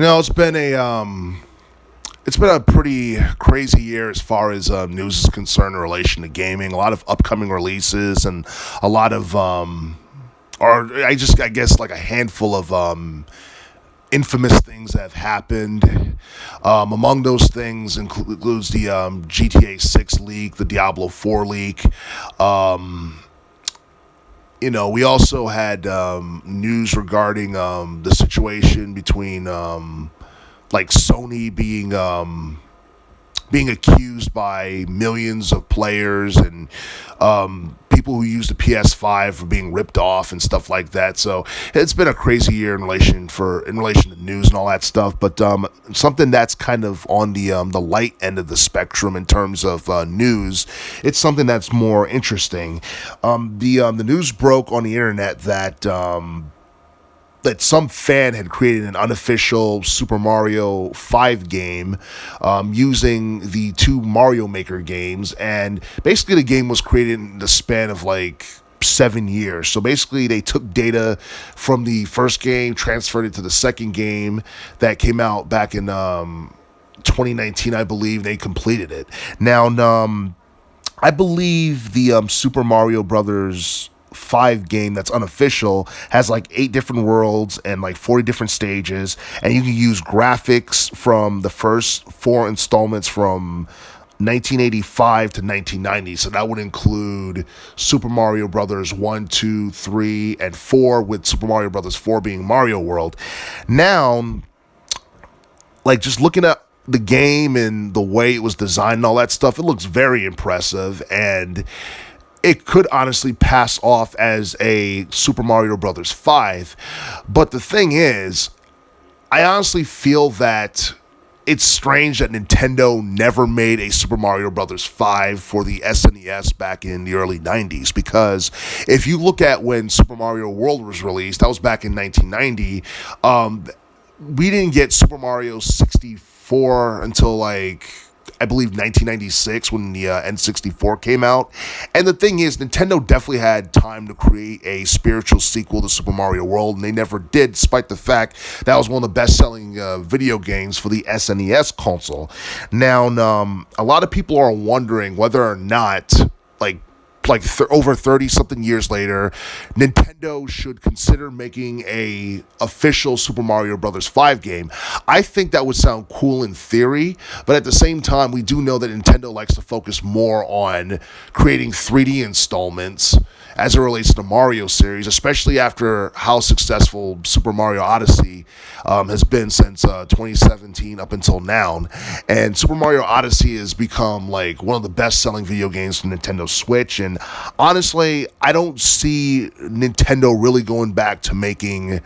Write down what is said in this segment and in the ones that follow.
It's been a pretty crazy year as far as news is concerned in relation to gaming. A lot of upcoming releases and a lot of I guess like a handful of infamous things that have happened. Among those things includes the GTA 6 leak, the Diablo 4 leak. Um, we also had news regarding the situation between like Sony being accused by millions of players and people who use the PS5 for being ripped off and stuff like that. So it's been a crazy year in relation to news and all that stuff. But something that's kind of on the light end of the spectrum in terms of news, it's something that's more interesting. The news broke on the internet that some fan had created an unofficial Super Mario 5 game using the two Mario Maker games. And basically, the game was created in the span of like 7 years. So basically, they took data from the first game, transferred it to the second game that came out back in 2019, I believe. They completed it. Now, I believe the Super Mario Brothers 5 game that's unofficial has like 8 different worlds and like 40 different stages, and you can use graphics from the first 4 installments from 1985 to 1990. So that would include Super Mario Brothers 1, 2, 3, and 4, with Super Mario Brothers 4 being Mario World. Now, like, just looking at the game and the way it was designed and all that stuff, it looks very impressive, and it could honestly pass off as a Super Mario Brothers 5. But the thing is, I honestly feel that it's strange that Nintendo never made a Super Mario Brothers 5 for the SNES back in the early 90s, because if you look at when Super Mario World was released, that was back in 1990. We didn't get Super Mario 64 until like, I believe, 1996, when the N64 came out. And the thing is, Nintendo definitely had time to create a spiritual sequel to Super Mario World, and they never did, despite the fact that was one of the best-selling video games for the SNES console. Now, a lot of people are wondering whether or not, over 30 something years later, Nintendo should consider making a official Super Mario Brothers 5 game. I think that would sound cool in theory, but at the same time, we do know that Nintendo likes to focus more on creating 3D installments as it relates to the Mario series, especially after how successful Super Mario Odyssey has been since 2017 up until now. And Super Mario Odyssey has become like one of the best-selling video games for Nintendo Switch. And honestly, I don't see Nintendo really going back to making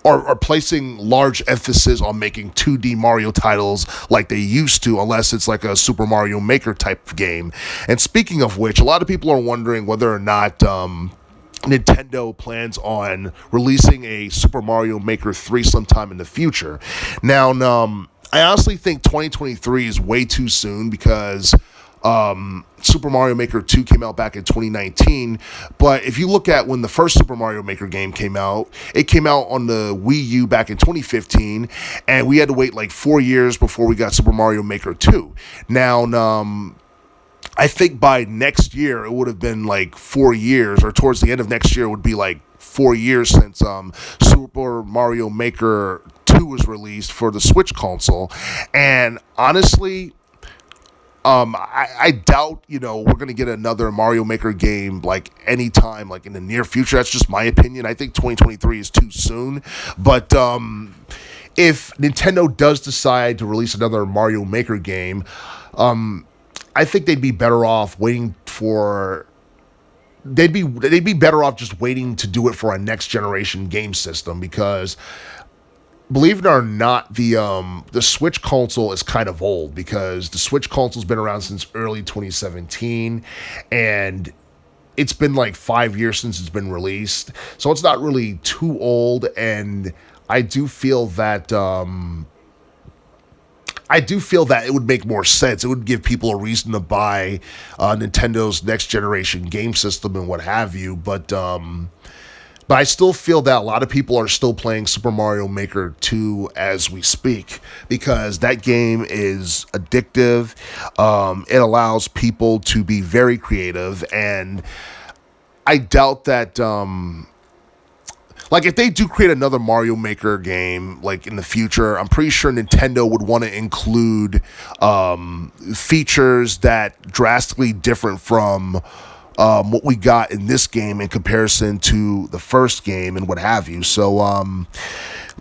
or placing large emphasis on making 2D Mario titles like they used to, unless it's like a Super Mario Maker type of game. And speaking of which, a lot of people are wondering whether or not Nintendo plans on releasing a Super Mario Maker 3 sometime in the future. Now, I honestly think 2023 is way too soon, because Super Mario Maker 2 came out back in 2019, but if you look at when the first Super Mario Maker game came out, it came out on the Wii U back in 2015, and we had to wait like 4 years before we got Super Mario Maker 2. Now, I think by next year, it would have been like 4 years, or towards the end of next year, it would be like 4 years since Super Mario Maker 2 was released for the Switch console. And honestly, I doubt, we're going to get another Mario Maker game like anytime, like in the near future. That's just my opinion. I think 2023 is too soon. But if Nintendo does decide to release another Mario Maker game, I think they'd be better off waiting for. They'd be better off just waiting to do it for a next generation game system, because, believe it or not, the Switch console is kind of old, because the Switch console's been around since early 2017, and it's been like 5 years since it's been released. So it's not really too old, and I do feel that it would make more sense. It would give people a reason to buy Nintendo's next generation game system and what have you. But But I still feel that a lot of people are still playing Super Mario Maker 2 as we speak because that game is addictive. It allows people to be very creative, and I doubt that. Like if they do create another Mario Maker game like in the future, I'm pretty sure Nintendo would want to include features that drastically different from what we got in this game in comparison to the first game and what have you. So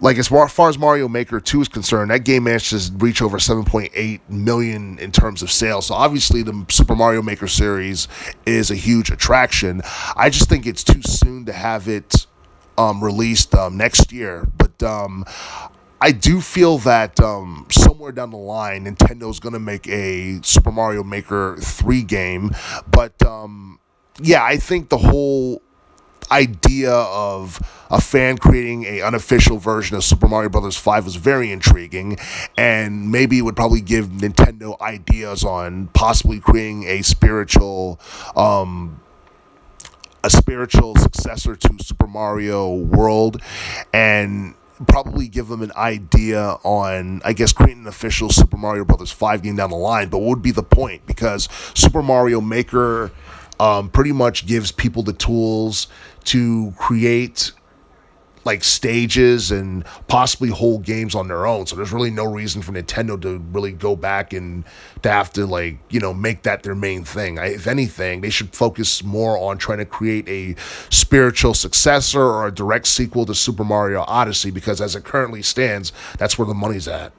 like as far as Mario Maker 2 is concerned, that game managed to reach over 7.8 million in terms of sales. So obviously the Super Mario Maker series is a huge attraction. I just think it's too soon to have it released next year. But I do feel that somewhere down the line, Nintendo's going to make a Super Mario Maker 3 game. But yeah, I think the whole idea of a fan creating a unofficial version of Super Mario Bros. 5 was very intriguing, and maybe it would probably give Nintendo ideas on possibly creating a spiritual successor to Super Mario World, and probably give them an idea on, I guess, creating an official Super Mario Bros. 5 game down the line. But what would be the point? Because Super Mario Maker pretty much gives people the tools to create like stages and possibly whole games on their own. So there's really no reason for Nintendo to really go back and to have to like, make that their main thing. If anything, they should focus more on trying to create a spiritual successor or a direct sequel to Super Mario Odyssey, because as it currently stands, that's where the money's at.